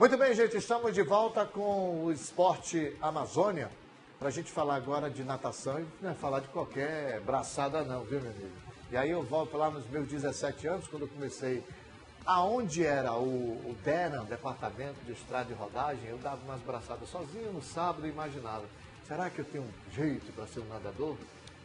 Muito bem, gente, estamos de volta com o Esporte Amazônia, para a gente falar agora de natação e não é falar de qualquer braçada não, viu, meu amigo? E aí eu volto lá nos meus 17 anos, quando eu comecei, aonde era o DERAM, Departamento de Estrada e Rodagem, eu dava umas braçadas sozinho no sábado e imaginava, será que eu tenho um jeito para ser um nadador?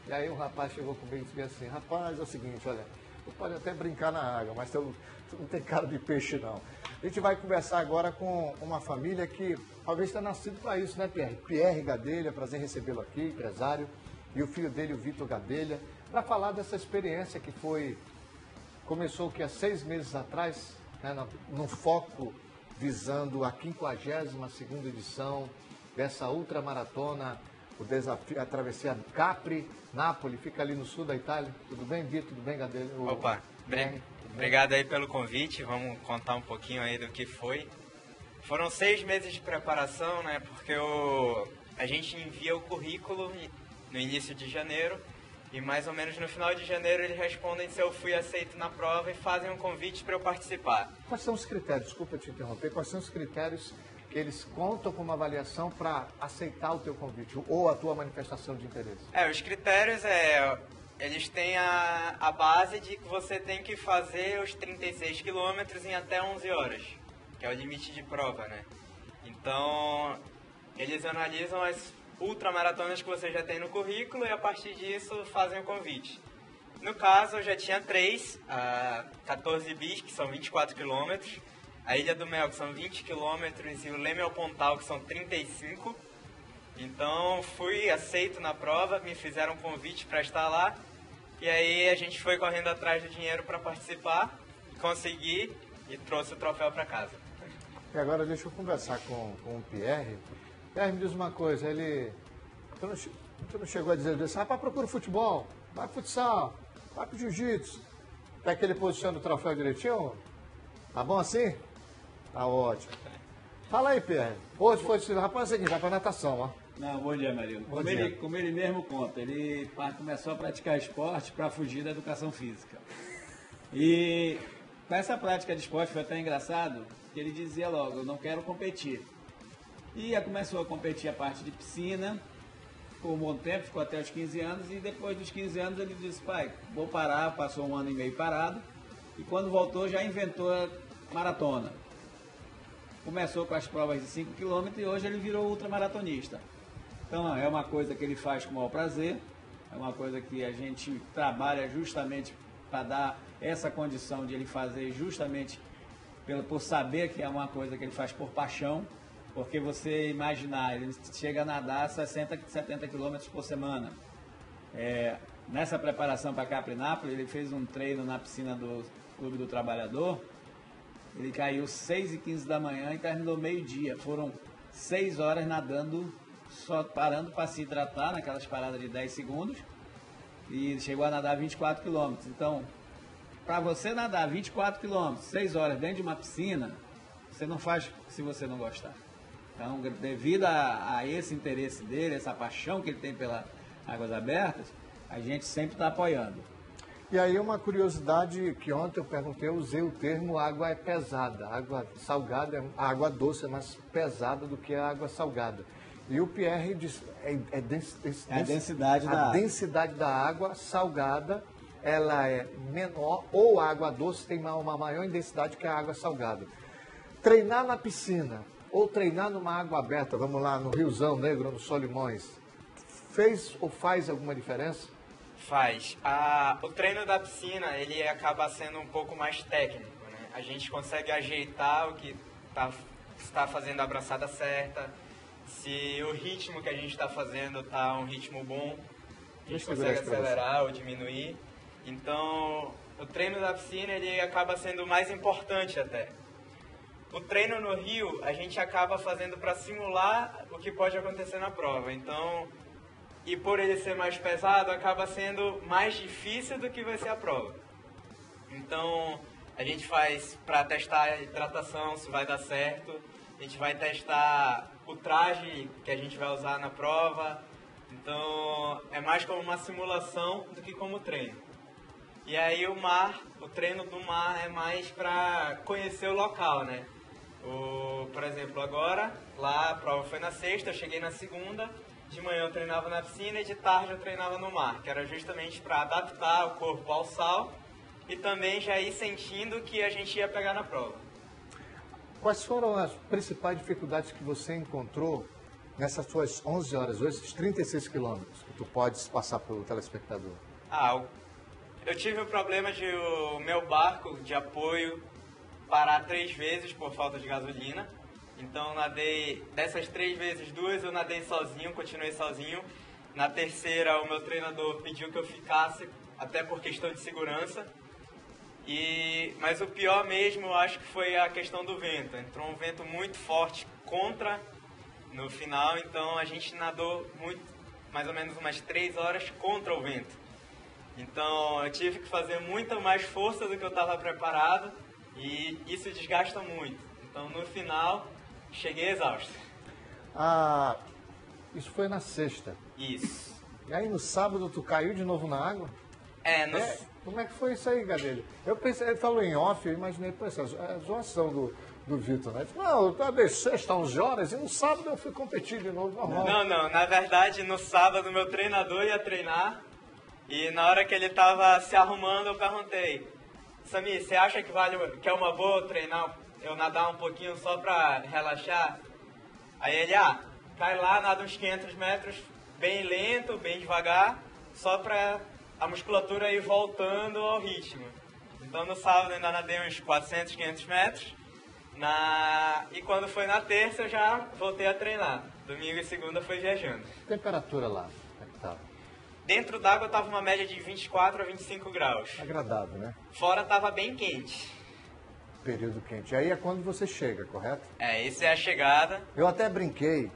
E aí um rapaz chegou comigo e disse assim, rapaz, é o seguinte, olha, você pode até brincar na água, mas você não tem cara de peixe não. A gente vai conversar agora com uma família que talvez tenha nascido para isso, né, Pierre? Pierre Gadelha, prazer recebê-lo aqui, empresário, e o filho dele, o Vitor Gadelha, para falar dessa experiência que começou que há 6 meses atrás, né, no foco visando a 52ª edição dessa ultramaratona, o desafio, a travessia Capri-Nápoles, fica ali no sul da Itália. Tudo bem, Vitor? Tudo bem, Gadelha? Opa, obrigado aí pelo convite, vamos contar um pouquinho aí do que foi. Foram 6 meses de preparação, né, porque a gente envia o currículo no início de janeiro e mais ou menos no final de janeiro eles respondem se eu fui aceito na prova e fazem um convite para eu participar. Quais são os critérios, desculpa te interromper, quais são os critérios que eles contam como avaliação para aceitar o teu convite ou a tua manifestação de interesse? Os critérios eles têm a base de que você tem que fazer os 36 quilômetros em até 11 horas, que é o limite de prova, né? Então, eles analisam as ultramaratonas que você já tem no currículo e a partir disso fazem o convite. No caso, eu já tinha 3, a 14 bis, que são 24 quilômetros, a Ilha do Mel, que são 20 quilômetros, e o Leme ao Pontal, que são 35. Então, fui aceito na prova, me fizeram um convite para estar lá. E aí, a gente foi correndo atrás do dinheiro para participar, consegui e trouxe o troféu para casa. E agora, deixa eu conversar com o Pierre. Pierre, me diz uma coisa, você não chegou a dizer assim, vai procura o futebol, vai pro futsal, vai pro jiu-jitsu. Até que ele posiciona o troféu direitinho? Tá bom assim? Tá ótimo. Fala aí, Pierre. Hoje foi assim, rapaz, é o seguinte, vai pra natação, ó. Não, bom dia, Marino. Como ele mesmo conta, ele começou a praticar esporte para fugir da educação física. E com essa prática de esporte foi até engraçado, que ele dizia logo, eu não quero competir. E começou a competir a parte de piscina, por um bom tempo, ficou até os 15 anos, e depois dos 15 anos ele disse, pai, vou parar, passou 1 ano e meio parado, e quando voltou já inventou a maratona. Começou com as provas de 5 km e hoje ele virou ultramaratonista. Então é uma coisa que ele faz com o maior prazer, é uma coisa que a gente trabalha justamente para dar essa condição de ele fazer justamente por saber que é uma coisa que ele faz por paixão, porque você imaginar, ele chega a nadar 60, 70 km por semana. Nessa preparação para Capri-Nápoles, ele fez um treino na piscina do Clube do Trabalhador. Ele caiu 6h15 da manhã e terminou meio-dia. Foram 6 horas nadando, só parando para se hidratar, naquelas paradas de 10 segundos. E chegou a nadar 24 quilômetros. Então, para você nadar 24 quilômetros, 6 horas dentro de uma piscina, você não faz se você não gostar. Então, devido a esse interesse dele, essa paixão que ele tem pelas águas abertas, a gente sempre está apoiando. E aí uma curiosidade que ontem eu perguntei, eu usei o termo água é pesada, água salgada, a água doce é mais pesada do que a água salgada. E o Pierre diz, a densidade da água salgada, ela é menor, ou a água doce tem uma maior densidade que a água salgada. Treinar na piscina ou treinar numa água aberta, vamos lá, no Riozão Negro, no Solimões, fez ou faz alguma diferença? Faz. O treino da piscina, ele acaba sendo um pouco mais técnico, né? A gente consegue ajeitar o que está fazendo a abraçada certa, se o ritmo que a gente está fazendo está um ritmo bom, a gente consegue acelerar ou diminuir. Então, o treino da piscina, ele acaba sendo mais importante até. O treino no rio, a gente acaba fazendo para simular o que pode acontecer na prova. Então, e por ele ser mais pesado, acaba sendo mais difícil do que vai ser a prova. Então, a gente faz para testar a hidratação, se vai dar certo. A gente vai testar o traje que a gente vai usar na prova. Então, é mais como uma simulação do que como treino. E aí o treino do mar é mais para conhecer o local, né? Por exemplo, agora, lá a prova foi na sexta, eu cheguei na segunda, de manhã eu treinava na piscina e de tarde eu treinava no mar, que era justamente para adaptar o corpo ao sal e também já ir sentindo que a gente ia pegar na prova. Quais foram as principais dificuldades que você encontrou nessas suas 11 horas, hoje, esses 36 quilômetros, que tu podes passar para o telespectador? Eu tive o problema de o meu barco de apoio parar 3 vezes por falta de gasolina. Então, nadei, dessas 3 vezes, 2 eu nadei sozinho, continuei sozinho. Na terceira, o meu treinador pediu que eu ficasse, até por questão de segurança. Mas o pior mesmo, eu acho que foi a questão do vento. Entrou um vento muito forte contra no final, então a gente nadou mais ou menos umas 3 horas contra o vento. Então, eu tive que fazer muito mais força do que eu estava preparado e isso desgasta muito. Então, no final, cheguei exausto. Isso foi na sexta. Isso. E aí no sábado tu caiu de novo na água? Como é que foi isso aí, Gadelho? Eu pensei, ele falou em off, eu imaginei, pô, essa zoação do Vitor, né? Ele falou, não, eu dei sexta, 11 horas, e no sábado eu fui competir de novo, normal. Não, na verdade, no sábado meu treinador ia treinar, e na hora que ele estava se arrumando, eu perguntei, Samir, você acha que é uma boa treinar, eu nadar um pouquinho só para relaxar? Aí ele, cai lá, nada uns 500 metros, bem lento, bem devagar, só para a musculatura ir voltando ao ritmo. Então no sábado ainda nadei uns 400, 500 metros, e quando foi na terça eu já voltei a treinar. Domingo e segunda foi viajando. Temperatura lá, como é que tava? Dentro d'água estava uma média de 24 a 25 graus. Agradável, né? Fora estava bem quente. Período quente. Aí é quando você chega, correto? Isso é a chegada. Eu até brinquei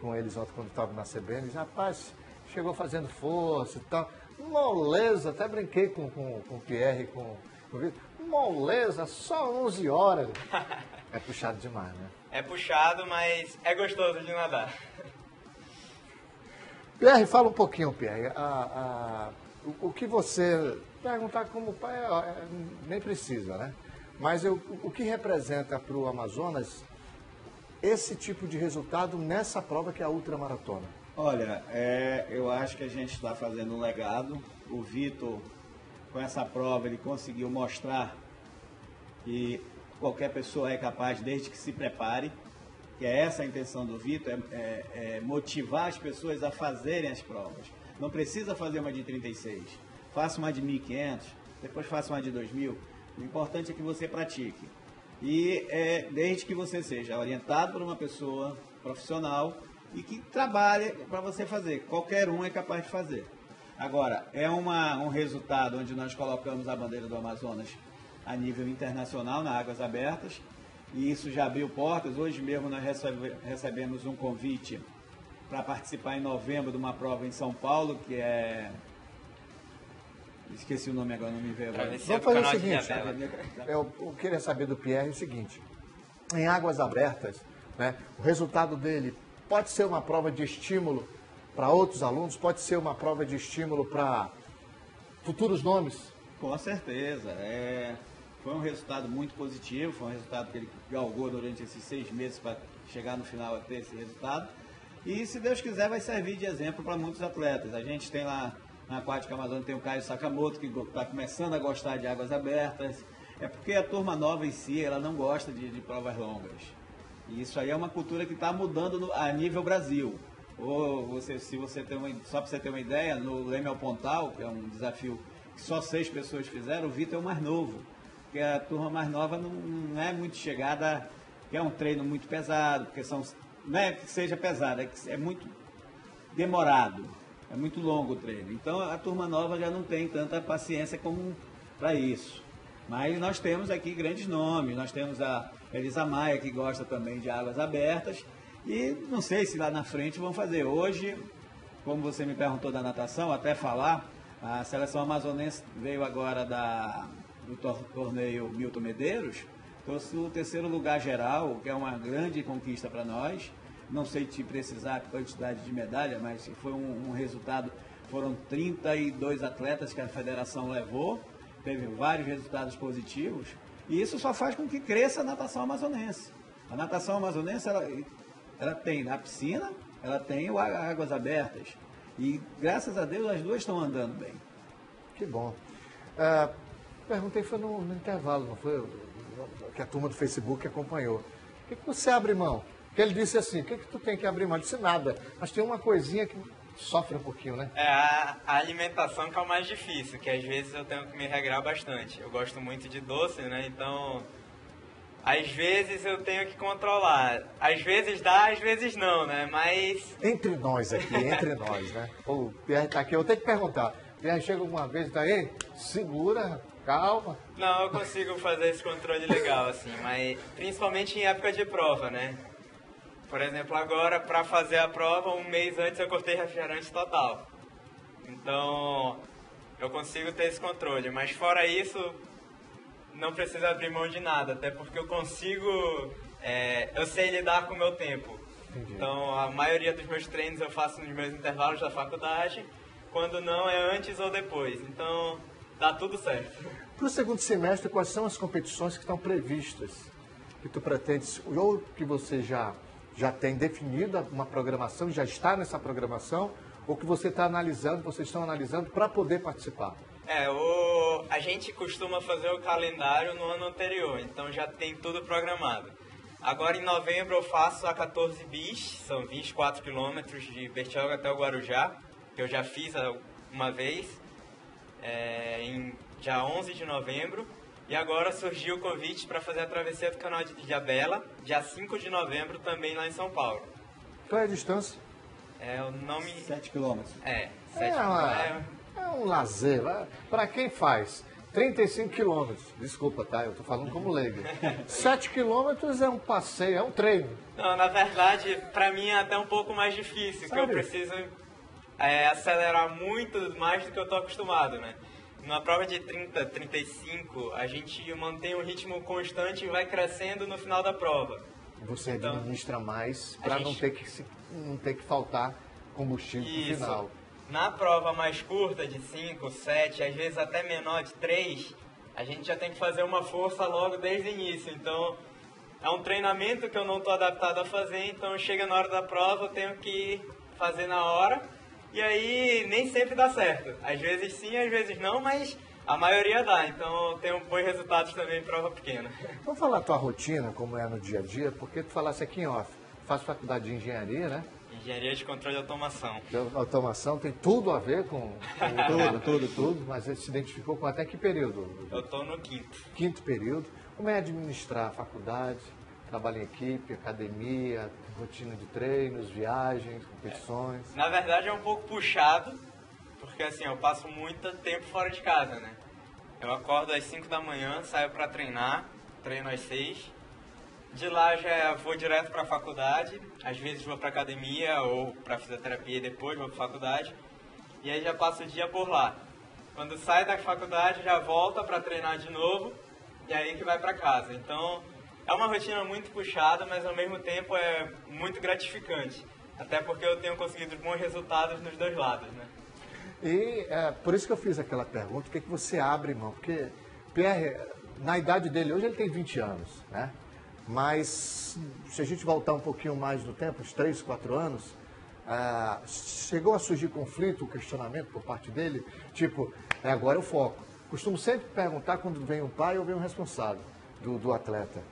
com eles ontem quando estava na CBN, rapaz, chegou fazendo força e tal. Moleza, até brinquei com o Pierre, com o Vitor. Moleza, só 11 horas. É puxado demais, né? É puxado, mas é gostoso de nadar. Pierre, fala um pouquinho, Pierre. O que você perguntar como pai, nem precisa, né? Mas o que representa para o Amazonas esse tipo de resultado nessa prova que é a ultramaratona? Olha, eu acho que a gente está fazendo um legado. O Vitor, com essa prova, ele conseguiu mostrar que qualquer pessoa é capaz, desde que se prepare. Que é essa a intenção do Vitor, motivar as pessoas a fazerem as provas. Não precisa fazer uma de 36, faça uma de 1.500, depois faça uma de 2.000. O importante é que você pratique. E desde que você seja orientado por uma pessoa profissional e que trabalhe para você fazer. Qualquer um é capaz de fazer. Agora, é um resultado onde nós colocamos a bandeira do Amazonas a nível internacional, nas águas abertas, e isso já abriu portas. Hoje mesmo nós recebemos um convite para participar em novembro de uma prova em São Paulo, que é... Esqueci o nome agora, não me veio agora. Vamos fazer o seguinte, eu queria saber do Pierre o seguinte, em águas abertas, né, o resultado dele pode ser uma prova de estímulo para outros alunos, pode ser uma prova de estímulo para futuros nomes? Com certeza, foi um resultado muito positivo, foi um resultado que ele galgou durante esses 6 meses para chegar no final a ter esse resultado, e se Deus quiser vai servir de exemplo para muitos atletas. A gente tem lá na Aquática Amazônica, tem o Caio Sakamoto, que está começando a gostar de águas abertas. É porque a turma nova em si, ela não gosta de provas longas. E isso aí é uma cultura que está mudando a nível Brasil. Só para você ter uma ideia, no Leme ao Pontal, que é um desafio que só 6 pessoas fizeram, o Vitor é o mais novo. Porque a turma mais nova não é muito chegada, que é um treino muito pesado, porque não é que seja pesado, é muito demorado. É muito longo o treino. Então a turma nova já não tem tanta paciência como para isso. Mas nós temos aqui grandes nomes. Nós temos a Elisa Maia, que gosta também de águas abertas. E não sei se lá na frente vão fazer. Hoje, como você me perguntou da natação, até falar, a seleção amazonense veio agora do torneio Milton Medeiros, trouxe o 3º lugar geral, que é uma grande conquista para nós. Não sei te precisar a quantidade de medalha, mas foi um resultado, foram 32 atletas que a federação levou, teve vários resultados positivos, E isso só faz com que cresça a natação amazonense. A natação amazonense, ela tem a piscina, ela tem o águas abertas. E, graças a Deus, as duas estão andando bem. Que bom. Perguntei, foi no intervalo, não foi? Que a turma do Facebook acompanhou. O que você abre mão? Porque ele disse assim, o que tu tem que abrir mão? Eu disse nada, mas tem uma coisinha que sofre um pouquinho, né? A alimentação que é o mais difícil, que às vezes eu tenho que me regrar bastante. Eu gosto muito de doce, né? Então, às vezes eu tenho que controlar. Às vezes dá, às vezes não, né? Mas... Entre nós aqui, entre nós, né? O Pierre tá aqui, eu tenho que perguntar. Pierre chega alguma vez e tá aí? Segura, calma. Não, eu consigo fazer esse controle legal, assim, mas principalmente em época de prova, né? Por exemplo, agora, para fazer a prova, um mês antes eu cortei refrigerante total. Então, eu consigo ter esse controle. Mas fora isso, não preciso abrir mão de nada. Até porque eu consigo... eu sei lidar com o meu tempo. Entendi. Então, a maioria dos meus treinos eu faço nos meus intervalos da faculdade. Quando não, é antes ou depois. Então, dá tudo certo. Para o segundo semestre, quais são as competições que estão previstas? Que tu pretendes, ou que você já tem definida uma programação, já está nessa programação, ou que você está analisando, vocês estão analisando para poder participar? A gente costuma fazer o calendário no ano anterior, então já tem tudo programado. Agora em novembro eu faço a 14 bis, são 24 quilômetros de Bertioga até o Guarujá, que eu já fiz uma vez, em dia 11 de novembro. E agora surgiu o convite para fazer a travessia do Canal de Ilhabela, dia 5 de novembro, também lá em São Paulo. Qual é a distância? O nome... 7 quilômetros. 7 É um lazer. Para quem faz 35 quilômetros, desculpa, tá? Eu estou falando como leigo. 7 quilômetros é um passeio, é um treino. Não, na verdade, para mim é até um pouco mais difícil, que eu preciso acelerar muito mais do que eu estou acostumado, né? Na prova de 30, 35, a gente mantém um ritmo constante e vai crescendo no final da prova. Você administra mais para não ter que faltar combustível no final. Na prova mais curta, de 5, 7, às vezes até menor, de 3, a gente já tem que fazer uma força logo desde o início. Então, é um treinamento que eu não estou adaptado a fazer, então chega na hora da prova, eu tenho que fazer na hora. E aí nem sempre dá certo. Às vezes sim, às vezes não, mas a maioria dá. Então eu tenho bons resultados também em prova pequena. Vamos falar a tua rotina, como é no dia a dia, porque tu falasse aqui em off. Faz faculdade de engenharia, né? Engenharia de controle de automação. Automação tem tudo a ver com tudo, mas ele se identificou com até que período? Eu estou no quinto. Quinto período. Como é administrar a faculdade? Trabalho em equipe, academia, rotina de treinos, viagens, competições? Na verdade é um pouco puxado, porque assim, eu passo muito tempo fora de casa, né? Eu acordo às 5 da manhã, saio para treinar, treino às 6. De lá já vou direto para a faculdade, às vezes vou para academia ou para fisioterapia e depois vou para a faculdade. E aí já passo o dia por lá. Quando sai da faculdade já volta para treinar de novo e aí que vai para casa. Então... é uma rotina muito puxada, mas ao mesmo tempo é muito gratificante. Até porque eu tenho conseguido bons resultados nos dois lados, né? E por isso que eu fiz aquela pergunta, o que você abre mão? Porque Pierre, na idade dele, hoje ele tem 20 anos, né? Mas se a gente voltar um pouquinho mais no tempo, uns 3, 4 anos, chegou a surgir conflito, questionamento por parte dele, tipo, agora eu foco. Costumo sempre perguntar quando vem um pai ou vem um responsável do atleta.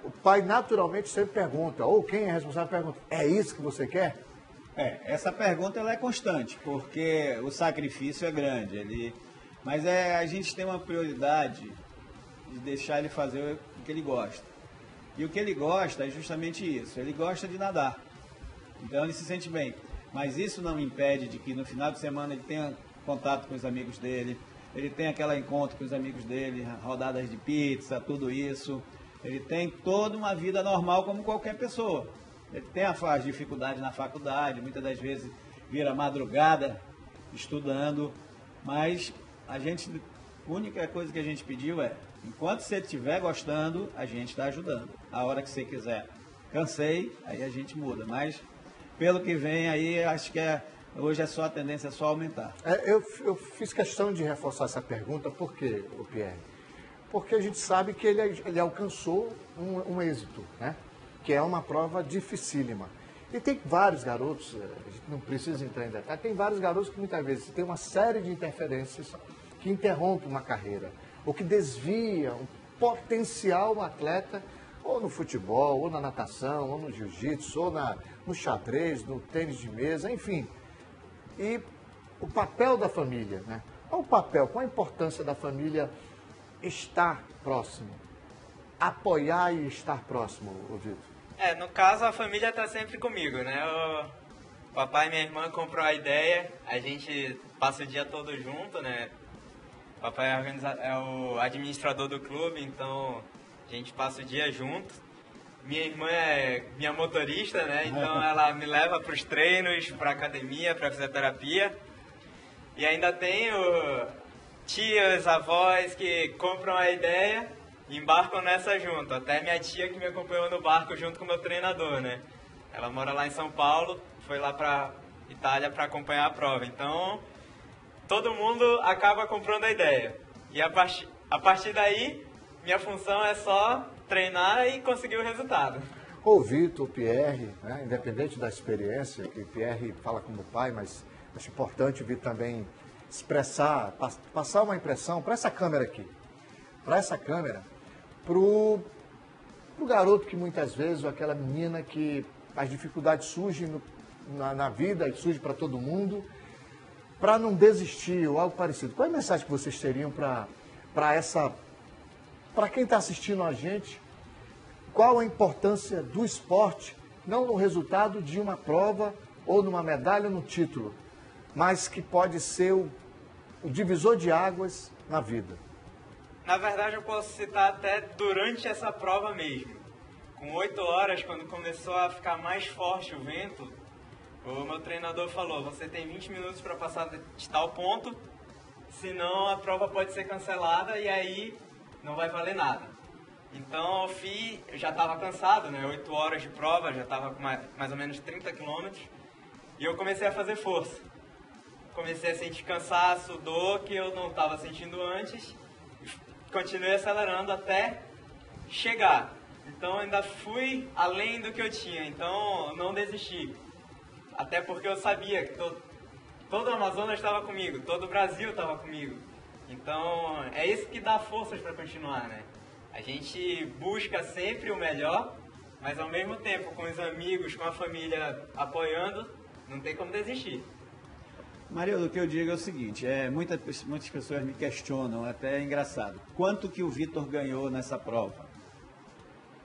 O pai naturalmente sempre pergunta, ou quem é responsável pergunta, é isso que você quer? Essa pergunta ela é constante, porque o sacrifício é grande. Mas a gente tem uma prioridade de deixar ele fazer o que ele gosta. E o que ele gosta é justamente isso, ele gosta de nadar. Então ele se sente bem. Mas isso não impede de que no final de semana ele tenha contato com os amigos dele, ele tenha aquele encontro com os amigos dele, rodadas de pizza, tudo isso. Ele tem toda uma vida normal como qualquer pessoa. Ele tem as dificuldades na faculdade, muitas das vezes vira madrugada estudando, mas a única coisa que a gente pediu enquanto você estiver gostando, a gente está ajudando. A hora que você quiser, cansei, aí a gente muda. Mas pelo que vem aí, acho que hoje a tendência é só aumentar. Eu fiz questão de reforçar essa pergunta, por quê, Pierre? porque a gente sabe que ele alcançou um êxito, né? Que é uma prova dificílima. E tem vários garotos, a gente não precisa entrar em detalhe, tem vários garotos que muitas vezes tem uma série de interferências que interrompem uma carreira, ou que desviam um potencial atleta, ou no futebol, ou na natação, ou no jiu-jitsu, ou no xadrez, no tênis de mesa, enfim. E o papel da família, né? Qual o papel, qual a importância da família estar próximo, apoiar e estar próximo, Vitor? No caso, a família está sempre comigo, né? O papai e minha irmã compram a ideia, a gente passa o dia todo junto, né? O papai é o administrador do clube, então a gente passa o dia junto. Minha irmã é minha motorista, né? Então ela me leva para os treinos, para academia, para fisioterapia. E ainda tenho tias, avós que compram a ideia e embarcam nessa junto. Até minha tia que me acompanhou no barco junto com o meu treinador, né? Ela mora lá em São Paulo, foi lá para Itália para acompanhar a prova. Então, todo mundo acaba comprando a ideia. E a partir daí, minha função é só treinar e conseguir o resultado. O Vitor, o Pierre, né? Independente da experiência, que o Pierre fala como pai, mas acho importante o Vitor também expressar, passar uma impressão para essa câmera aqui. Para essa câmera, para o garoto que muitas vezes, ou aquela menina que as dificuldades surgem na vida, e surgem para todo mundo, para não desistir ou algo parecido. Qual é a mensagem que vocês teriam para quem está assistindo a gente? Qual a importância do esporte, não no resultado de uma prova, ou numa medalha, ou no título, mas que pode ser o divisor de águas na vida? Na verdade, eu posso citar até durante essa prova mesmo. Com 8 horas, quando começou a ficar mais forte o vento, o meu treinador falou, você tem 20 minutos para passar de tal ponto, senão a prova pode ser cancelada e aí não vai valer nada. Então eu já estava cansado, né? 8 horas de prova, já estava com mais ou menos 30 quilômetros, e eu comecei a fazer força. Comecei a sentir cansaço, dor que eu não estava sentindo antes, continuei acelerando até chegar. Então ainda fui além do que eu tinha, então não desisti. Até porque eu sabia que todo o Amazonas estava comigo, todo o Brasil estava comigo. Então é isso que dá forças para continuar, né? A gente busca sempre o melhor, mas ao mesmo tempo com os amigos, com a família apoiando, não tem como desistir. Marildo, o que eu digo é o seguinte, muitas pessoas me questionam, até é engraçado, quanto que o Vitor ganhou nessa prova,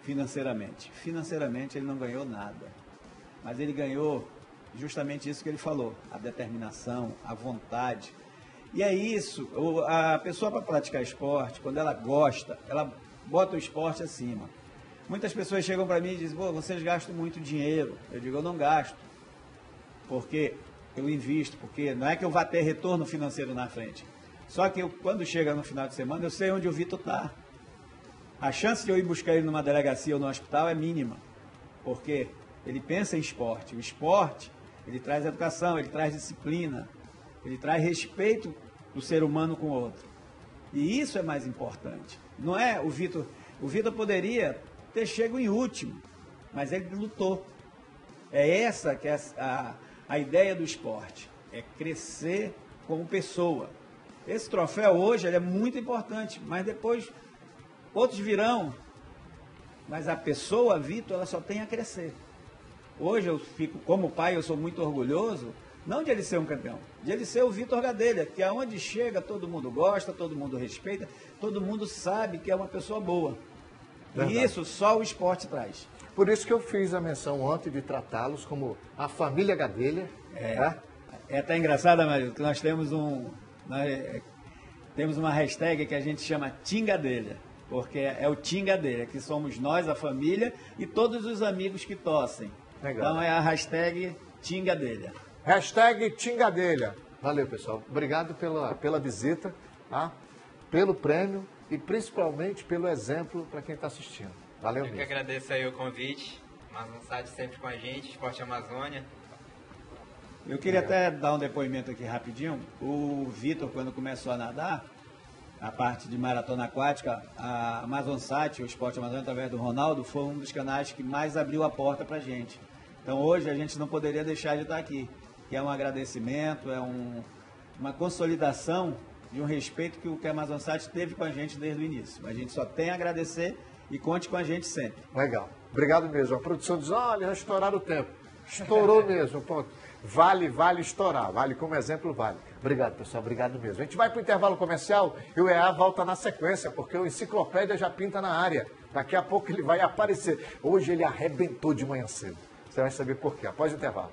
financeiramente? Financeiramente ele não ganhou nada, mas ele ganhou justamente isso que ele falou, a determinação, a vontade. E é isso, a pessoa para praticar esporte, quando ela gosta, ela bota o esporte acima. Muitas pessoas chegam para mim e dizem, vocês gastam muito dinheiro. Eu digo, eu não gasto, porque eu invisto, porque não é que eu vá ter retorno financeiro na frente. Só que quando chega no final de semana, eu sei onde o Vitor está. A chance de eu ir buscar ele numa delegacia ou no hospital é mínima, porque ele pensa em esporte. O esporte, ele traz educação, ele traz disciplina, ele traz respeito do ser humano com o outro. E isso é mais importante. Não é o Vitor poderia ter chegado em último, mas ele lutou. É essa que é a ideia do esporte, é crescer como pessoa. Esse troféu hoje ele é muito importante, mas depois outros virão. Mas a pessoa, Vitor, ela só tem a crescer. Hoje eu fico, como pai, eu sou muito orgulhoso, não de ele ser um campeão, de ele ser o Vitor Gadelha, que aonde chega todo mundo gosta, todo mundo respeita, todo mundo sabe que é uma pessoa boa. Verdade. E isso só o esporte traz. Por isso que eu fiz a menção ontem de tratá-los como a família Gadelha. É até engraçado, Marildo, que nós temos uma hashtag que a gente chama Team Gadelha, porque é o Team Gadelha, que somos nós, a família, e todos os amigos que torcem. Legal. Então é a hashtag Team Gadelha. Hashtag Team Gadelha. Valeu, pessoal. Obrigado pela visita, tá? Pelo prêmio e principalmente pelo exemplo para quem está assistindo. Valeu mesmo. Eu que agradeço aí o convite. Amazonsat sempre com a gente, Esporte Amazônia. Eu queria até dar um depoimento aqui rapidinho. O Vitor, quando começou a nadar, a parte de maratona aquática, a Amazonsat, o Esporte Amazônia, através do Ronaldo, foi um dos canais que mais abriu a porta para a gente. Então hoje a gente não poderia deixar de estar aqui, que é um agradecimento, é uma consolidação de um respeito que a Amazonsat teve com a gente desde o início. A gente só tem a agradecer e conte com a gente sempre. Legal. Obrigado mesmo. A produção diz, olha, já estouraram o tempo. Estourou mesmo, ponto. Vale estourar. Vale como exemplo, vale. Obrigado, pessoal. Obrigado mesmo. A gente vai para o intervalo comercial e o EA volta na sequência, porque o Enciclopédia já pinta na área. Daqui a pouco ele vai aparecer. Hoje ele arrebentou de manhã cedo. Você vai saber por quê. Após o intervalo.